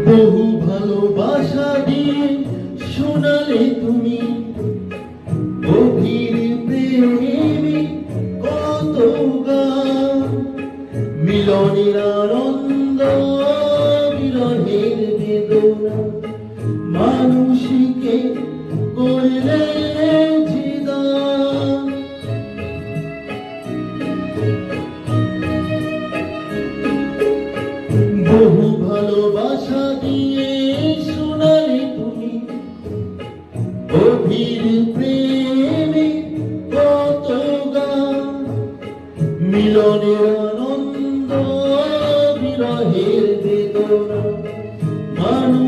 বহু ভালোবাসা দিয়ে শোনালে তুমি গভীর প্রেমে কত গান, মিলনের আনন্দ বিরহের বেদনা, মানুষকে করলে জিদান। বহু ভালোবাসা দিয়ে শোনালে তুমি গভীর প্রেমে কত গান, মিলনের আনন্দ বিরহের বেদনা, মানুষ